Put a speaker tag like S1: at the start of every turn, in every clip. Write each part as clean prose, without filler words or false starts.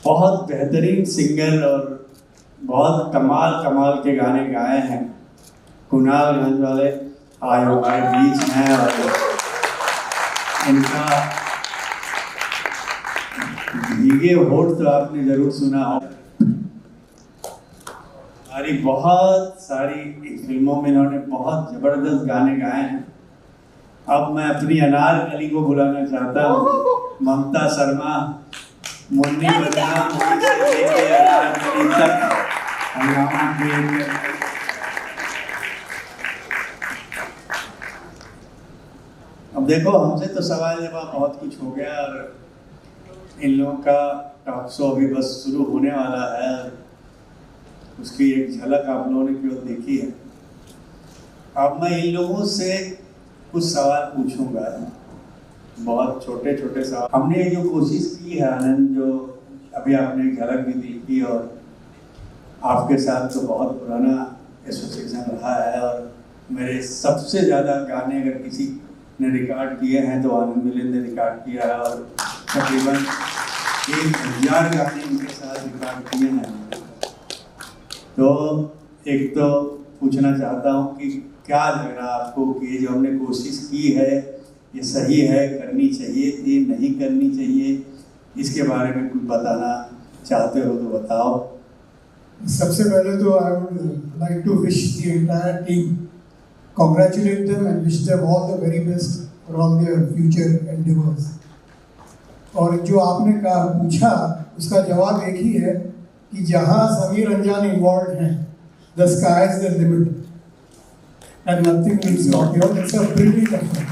S1: बहुत बेहतरीन सिंगर और बहुत कमाल कमाल के गाने गाए हैं। कुणाल गंज वाले आज हमारे बीच हैं और इनका भीगे होठ तो आपने जरूर सुना हो। हमारी बहुत सारी फिल्मों में इन्होंने बहुत जबरदस्त गाने गाए हैं। अब मैं अपनी अनारकली को बुलाना चाहता हूँ। ममता शर्मा मुन्नी बदनाम से लेके अनारकली तक हंगामा क्रिएट करते। अब देखो, हमसे तो सवाल जवाब बहुत कुछ हो गया और इन लोगों का टॉक शो अभी बस शुरू होने वाला है। उसकी एक झलक आप लोगों ने केवल देखी है। अब मैं इन लोगों से कुछ सवाल पूछूंगा, बहुत छोटे छोटे सवाल। हमने जो कोशिश की है आनंद, जो अभी आपने झलक भी देखी, और आपके साथ तो बहुत पुराना एसोसिएशन रहा है और मेरे सबसे ज़्यादा गाने अगर किसी ने रिकॉर्ड किए हैं तो आनंद मिलिंद ने रिकॉर्ड किया है और तकरीबन 1000 गाने उनके साथ रिकॉर्ड किए हैं। तो एक तो पूछना चाहता हूँ कि क्या लग रहा है आपको कि जो हमने कोशिश की है ये सही है, करनी चाहिए थी, नहीं करनी चाहिए? इसके बारे में कुछ बताना चाहते हो तो बताओ।
S2: सबसे पहले तो I would like to wish the entire team, congratulate them and wish them all the very best for all their future endeavors. और जो आपने कहा पूछा उसका जवाब एक ही है कि जहाँ समीर अंजान इन्वॉल्व हैं, the sky is the limit and nothing will stop you. It's a brilliant effort.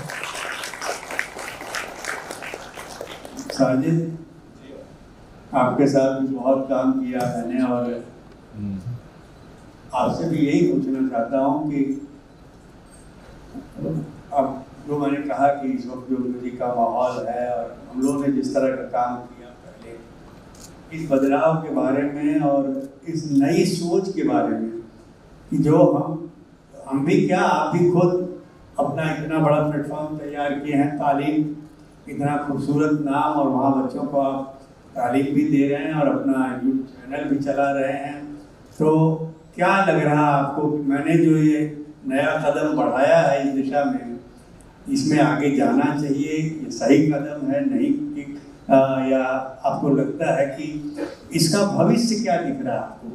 S1: Sajid, आपके साथ भी बहुत काम किया मैंने और आपसे भी यही पूछना चाहता हूँ कि अब जो मैंने कहा कि इस वक्त जो म्यूजिक का माहौल है और हम लोगों ने जिस तरह का काम किया पहले, इस बदलाव के बारे में और इस नई सोच के बारे में कि जो हम भी क्या, आप भी खुद अपना इतना बड़ा प्लेटफॉर्म तैयार किए हैं, तालीम, इतना खूबसूरत नाम, और वहाँ बच्चों को आप तालीम भी दे रहे हैं और अपना यूट्यूब चैनल भी चला रहे हैं। तो क्या लग रहा है आपको कि मैंने जो ये नया कदम बढ़ाया है इस दिशा में, इसमें आगे जाना चाहिए, ये सही कदम है नहीं कि या आपको लगता है कि इसका भविष्य क्या दिख रहा है आपको?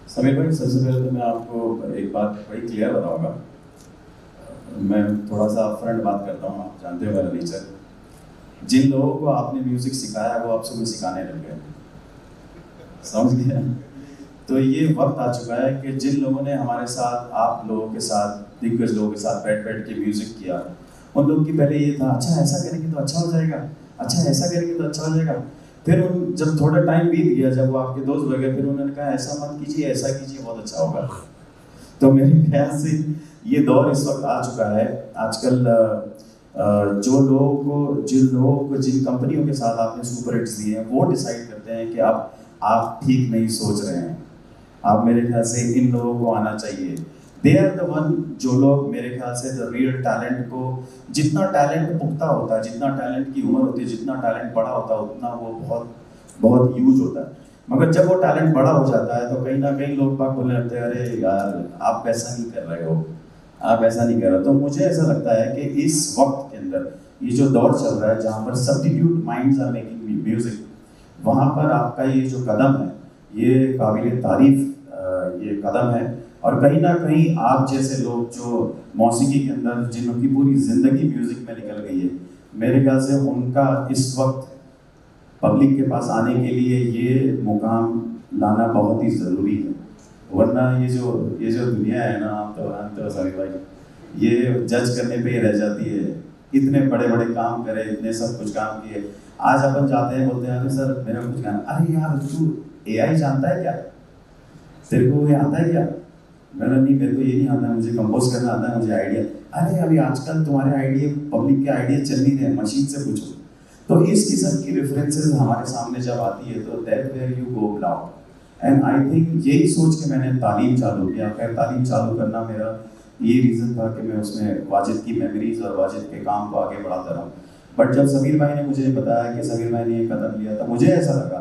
S3: समीर भाई, सबसे पहले तो मैं आपको एक बात बड़ी क्लियर बताऊंगा। मैं थोड़ा सा फ्रंट बात करता हूँ, आप जानते हो मेरा नेचर। जिन लोगों को आपने म्यूजिक सिखाया वो आपसे कुछ सिखाने लग गए, समझ गए? तो ये वक्त आ चुका है कि जिन लोगों ने हमारे साथ, आप लोगों के साथ, दिग्गज लोगों के साथ बैठ के म्यूजिक किया, उन लोगों की पहले ये था अच्छा ऐसा करेंगे तो अच्छा हो जाएगा, अच्छा ऐसा करेंगे तो अच्छा हो जाएगा। फिर जब थोड़ा टाइम बीत गया, जब वो आपके दोस्त हो गए, फिर उन्होंने कहा ऐसा मत कीजिए, ऐसा कीजिए, बहुत अच्छा होगा। तो मेरे ख्याल से ये दौर इस वक्त आ चुका है। आजकल जिन लोगों को जिन कंपनियों के साथ आपने सुपर हिट्स दिए हैं, वो डिसाइड करते हैं कि आप ठीक नहीं सोच रहे हैं। आप मेरे ख्याल से इन लोगों को आना चाहिए। दे आर द वन, जो लोग मेरे ख्याल से द रियल टैलेंट को, जितना टैलेंट पुख्ता होता है, जितना टैलेंट की उम्र होती है, जितना टैलेंट बड़ा होता है, उतना वो बहुत बहुत यूज होता है। मगर जब वो टैलेंट बड़ा हो जाता है तो कहीं ना कहीं लोग बात बोलने लगते हैं, अरे यार आप ऐसा नहीं कर रहे हो, आप ऐसा नहीं कर रहे हो। तो मुझे ऐसा लगता है कि इस वक्त के अंदर ये जो दौर चल रहा है जहाँ पर Substitute Minds are making music, वहाँ पर आपका ये जो कदम है ये काबिल तारीफ ये कदम है। और कहीं ना कहीं आप जैसे लोग जो मौसीकी के अंदर, जिनकी पूरी ज़िंदगी म्यूज़िक में निकल गई है, मेरे ख्याल से उनका इस वक्त पब्लिक के पास आने के लिए ये मुकाम लाना बहुत ही ज़रूरी है। वरना ये जो दुनिया है ना, तो सॉरी भाई, ये जज करने पे ही रह जाती है। इतने बड़े बड़े काम करे, इतने सब कुछ काम किए, आज अपन जाते हैं बोलते हैं अरे सर मेरा कुछ गाना, अरे यार तू AI जानता है क्या, तेरे को ये आता है क्या? मैंने नहीं, मेरे को ये नहीं आता है, मुझे कंपोज करना आता है, मुझे आइडिया। अरे अभी आजकल तुम्हारे आइडिया, पब्लिक के आइडिया चल नहीं रहे, मशीन से पूछो। तो इस किस्म की रेफरेंसेस हमारे सामने जब आती है तो that where you go loud. And I think यही सोच के मैंने तालीम चालू किया। खैर तालीम चालू करना मेरा ये रीज़न था कि मैं उसमें वाजिद की मेमोरीज और वाजिद के काम को आगे बढ़ाता रहूँ। बट जब समीर भाई ने मुझे बताया कि समीर भाई ने ये कदम लिया, तो मुझे ऐसा लगा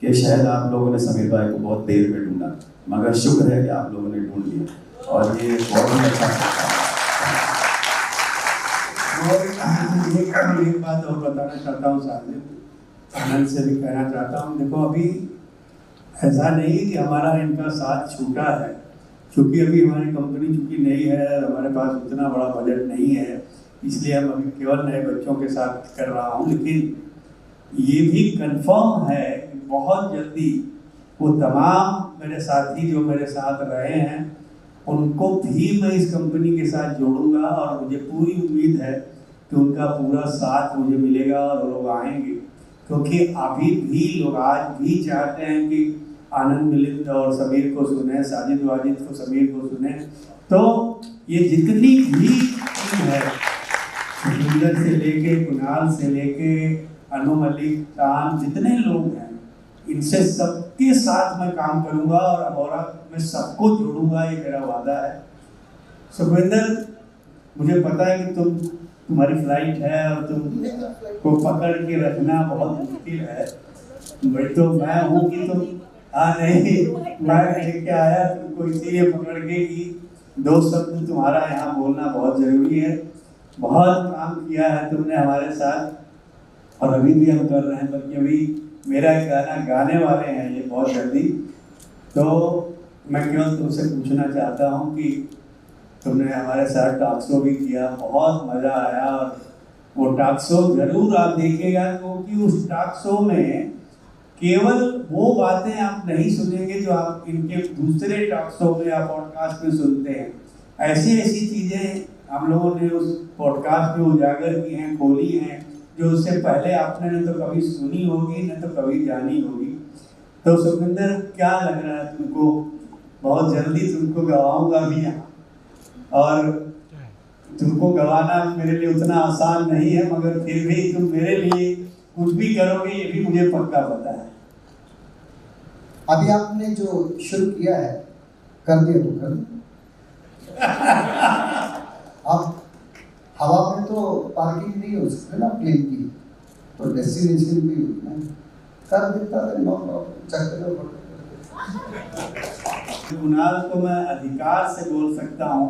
S3: कि शायद आप लोगों ने समीर भाई को बहुत देर में ढूंढा, मगर शुक्र है कि आप लोगों ने ढूंढ लिया और ये बहुत ही अच्छा
S1: और एक बात और बताना चाहता हूँ साजिद, आनंद से भी कहना चाहता हूँ, देखो अभी ऐसा नहीं कि हमारा इनका साथ छूटा है, क्योंकि अभी हमारी कंपनी चूँकि नई है, हमारे पास उतना बड़ा बजट नहीं है, इसलिए हम अभी केवल नए बच्चों के साथ कर रहा हूँ। लेकिन ये भी कंफर्म है कि बहुत जल्दी वो तमाम मेरे साथी जो मेरे साथ रहे हैं उनको भी मैं इस कंपनी के साथ जोड़ूंगा, और मुझे पूरी उम्मीद है कि उनका पूरा साथ मुझे मिलेगा और वो लोग आएंगे, क्योंकि अभी भी लोग आज भी चाहते हैं कि आनंद मिलिंद और समीर को सुने, साजिद वाजिद को समीर को सुने। तो ये जितनी भी टीम है, सुंदर से लेके कुणाल से लेके अनु मलिक, तान, जितने लोग हैं, इनसे सबके साथ मैं काम करूंगा और अबोरा में सबको जोड़ूंगा, ये मेरा वादा है। सुखविंदर, मुझे पता है कि तुम्हारी फ्लाइट है और तुम को पकड़ के रखना बहुत मुश्किल है, भाई तो मैं हूँ कि तुम नहीं, मैं लेके आया तुमको इसीलिए पकड़ के कि दो शब्द तुम्हारा यहाँ बोलना बहुत जरूरी है। बहुत काम किया है तुमने हमारे साथ और अभी भी हम कर रहे हैं, बल्कि अभी मेरा एक गाना गाने वाले हैं ये बहुत जल्दी। तो मैं केवल तुमसे पूछना चाहता हूँ कि तुमने हमारे साथ टॉक शो भी किया, बहुत मज़ा आया, और वो टॉक शो जरूर आप देखिएगा, क्योंकि उस टॉक शो में केवल वो बातें आप नहीं सुनेंगे जो आप इनके दूसरे टॉक शो में या पॉडकास्ट में सुनते हैं। ऐसी ऐसी चीज़ें हम लोगों ने उस पॉडकास्ट में उजागर की हैं, खोली हैं, जो उससे पहले आपने न तो कभी सुनी होगी न तो कभी जानी होगी। तो सुखविंदर, क्या लग रहा है तुमको? बहुत जल्दी तुमको गवाऊंगा भी यहाँ, और तुमको गवाना मेरे लिए उतना आसान नहीं है, मगर फिर भी तुम मेरे लिए कुछ भी करोगे ये भी मुझे पक्का पता है।
S4: अभी आपने जो शुरू किया है कर दिया तो कर दिया। अब हवा में तो पार्किंग नहीं हो सकती ना प्लेन की, तो डेस्टिनेशन भी होगी ना, कर देता है। No problem.
S1: कुणाल को मैं अधिकार से बोल सकता हूँ,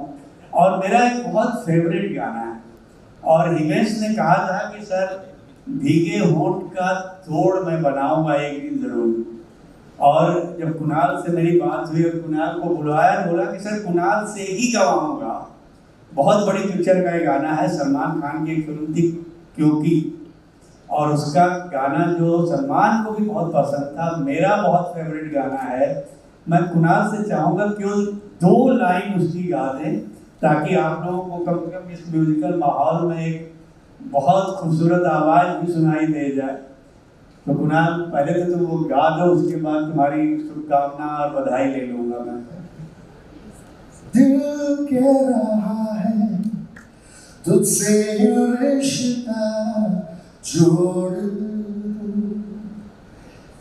S1: और मेरा एक बहुत फेवरेट गाना है, और हिमेश ने कहा था कि सर भीगे होंठ का तोड़ मैं बनाऊंगा एक दिन जरूर। और जब कुणाल से मेरी बात हुई और कुणाल को बुलाया, बोला कि सर कुणाल से ही गवाऊंगा। बहुत बड़ी पिक्चर का एक गाना है, सलमान खान की एक फिल्म थी क्योंकि, और उसका गाना जो सलमान को भी बहुत पसंद था, मेरा बहुत फेवरेट गाना है। मैं कुणाल से चाहूँगा क्यों 2 लाइन उसकी गा दें, ताकि आप लोगों को कम से कम इस म्यूजिकल माहौल में एक बहुत खूबसूरत आवाज़ भी सुनाई दे जाए। तो कुणाल, पहले तो तुम वो गा दो, उसके बाद तुम्हारी शुभकामना और बधाई ले लूँगा मैं।
S4: दिल कह रहा है तुझसे ये रिश्ता जोड़,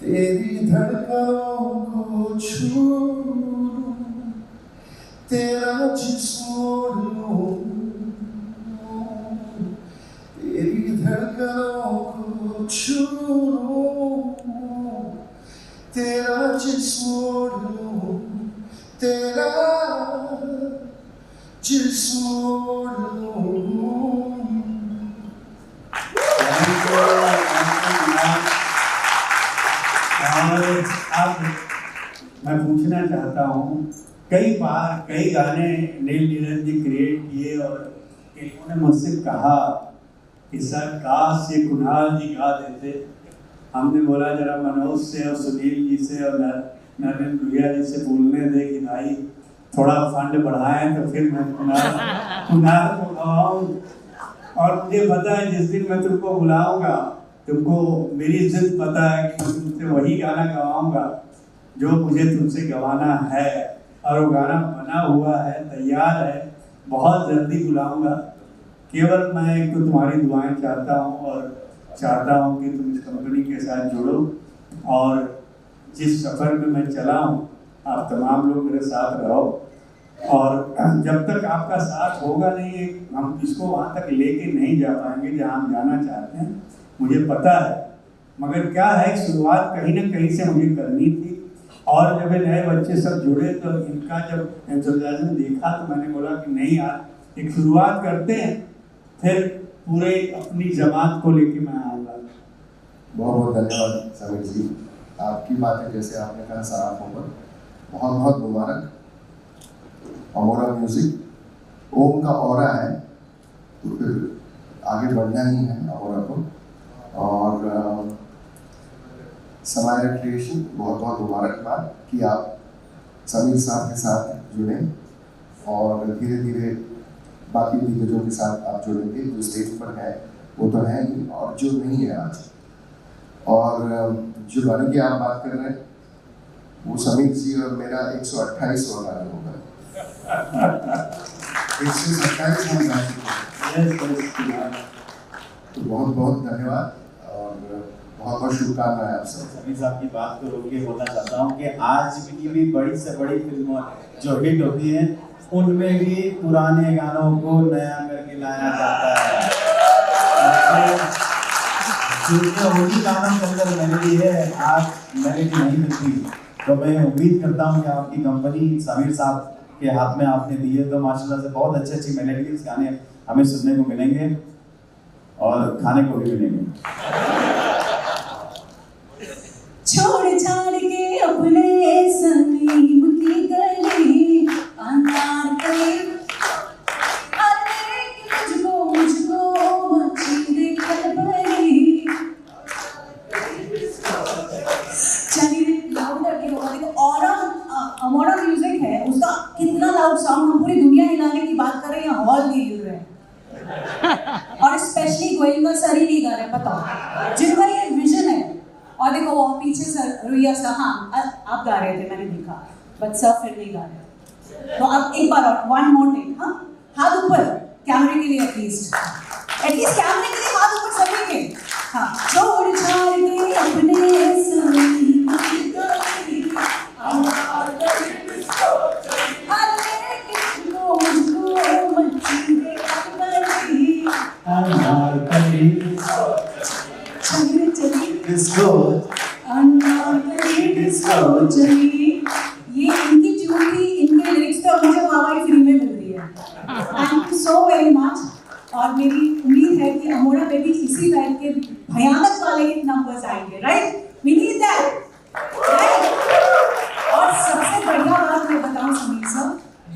S4: तेरी धड़कनों को छू, तेरा जिस्म ओढ़ लूं, तेरी धड़कनों को छू, तेरा जिस्म ओढ़ लूं, तेरा जिस्म ओढ़ लूं।
S1: अब मैं पूछना चाहता हूँ, कई बार कई गाने नील नीरज जी क्रिएट किए, और इन्होंने मुझसे कहा कि सर काश ये कुणाल जी गा देते। हमने बोला जरा मनोज से और सुनील जी से और नरेंद्र भैया जी से बोलने दे कि भाई थोड़ा फंड बढ़ाएं तो फिर मैं कुणाल को गवाऊँ। और मुझे पता है जिस दिन मैं तुमको बुलाऊंगा, तुमको मेरी इज्जत पता है कि मैं तुमसे वही गाना गवाऊंगा जो मुझे तुमसे गवाना है, और वो गाना बना हुआ है, तैयार है, बहुत जल्दी बुलाऊंगा। केवल मैं एक तो तुम्हारी दुआएं चाहता हूँ, और चाहता हूँ कि तुम इस कंपनी के साथ जुड़ो, और जिस सफ़र में मैं चला हूँ आप तमाम लोग मेरे साथ रहो, और जब तक आपका साथ होगा नहीं, हम इसको वहाँ तक लेके नहीं जा पाएंगे जहाँ हम जाना चाहते हैं, मुझे पता है। मगर क्या है, शुरुआत कहीं ना कहीं से मुझे करनी थी। और जब ये नए बच्चे सब जुड़े तो इनका जब एंथुसियाज्म देखा तो मैंने बोला कि नहीं यार, एक शुरुआत करते हैं, फिर पूरे अपनी जमात को लेके मैं आऊँगा।
S5: बहुत बहुत धन्यवाद समीर जी, आपकी बातें जैसे आपने कहा सराफों पर बहुत बहुत मुबारक। अमोरा म्यूजिक ओम का ऑरा है, तो फिर आगे बढ़ना ही है अमोरा को। और समाया क्रिएशन बहुत बहुत मुबारकबाद कि आप समीर साहब के साथ जुड़े और धीरे धीरे बाकी दिग्गजों के साथ आप जुड़ेंगे। जो स्टेज पर है वो तो है ही, और जो नहीं है आज, और जो गाने की आप बात कर रहे हैं वो समीर जी और मेरा 128वां गाना होगा। 127 हम गा चुके हैं। तो बहुत बहुत धन्यवाद और बहुत बहुत शुभकामनाएं आप सब।
S3: समीर साहब की बात को रोक के बोलना चाहता हूँ कि आज की भी बड़ी से बड़ी फिल्मों जो हिट होती हैं उनमें भी पुराने गानों को नया करके लाया जाता है। जो होली गानों के अंदर मेलोडी है, आज मेलोडी नहीं मिलती। तो मैं उम्मीद करता हूँ कि आपकी कंपनी समीर साहब के हाथ में आपने दी है, तो माशाल्लाह से बहुत अच्छी अच्छी मेलोडीज गाने हमें सुनने को मिलेंगे और खाने को भी मिलेंगे।
S6: छोड़ छाड़ के अपने समीम की गली अनारकली, अरे मुझको मची दे खलबली। चलिए लाउड करके होगा। देखो अमोरा म्यूजिक है, उसका कितना लाउड साउंड, हम पूरी दुनिया हिलाने की बात कर रहे हैं, हॉल भी हिल रहे हैं। और स्पेशली गोइंगा सर ही नहीं गा रहे, बताओ, जिनका ये विजन है। और देखो वो पीछे सर रुइया सर, हाँ आप गा रहे थे मैंने देखा, बट सर फिर नहीं गा रहे। तो अब एक बार और वन मोर टेक, हाँ हाथ ऊपर कैमरे के लिए, एटलीस्ट कैमरे के लिए हाथ ऊपर सभी के। हाँ, छोड़ छाड़ के अपने समीम की गली, मुझको मची दे खलबली। चलिए चलिए
S3: डिस्को
S6: डिस्को चलिए। ये इनकी ट्यून थी, इनके लिरिक्स तो मुझे वाहवाही फ्री में मिल रही है। Thank you so very much. और मेरी उम्मीद है कि अमोरा पे भी इसी टाइप के भयानक वाले नंबर्स आएंगे, right? We need that, right? और सबसे बढ़िया बात मैं बताऊं समीर सर,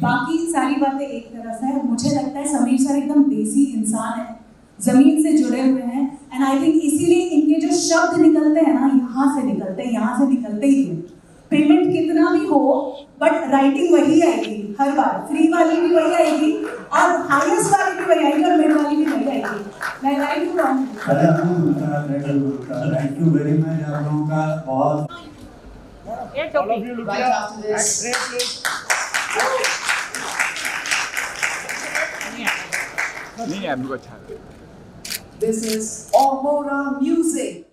S6: बाकी सारी बातें एक तरह से है, मुझे लगता है समीर सर एकदम देसी इंसान है, जमीन से जुड़े हुए हैं। एंड आई थिंक इसीलिए इनके जो शब्द निकलते हैं ना, यहाँ से निकलते ही हैं। पेमेंट कितना भी हो, बट राइटिंग वही आएगी हर बार, फ्री वाली भी वही आएगी और हाईएस्ट वाली भी वही आएगी और मिड वाली भी वही आएगी। मैं राइट हूँ wrong?
S1: Thank you very much आप लोगों का। बहुत
S7: This is Amora Music.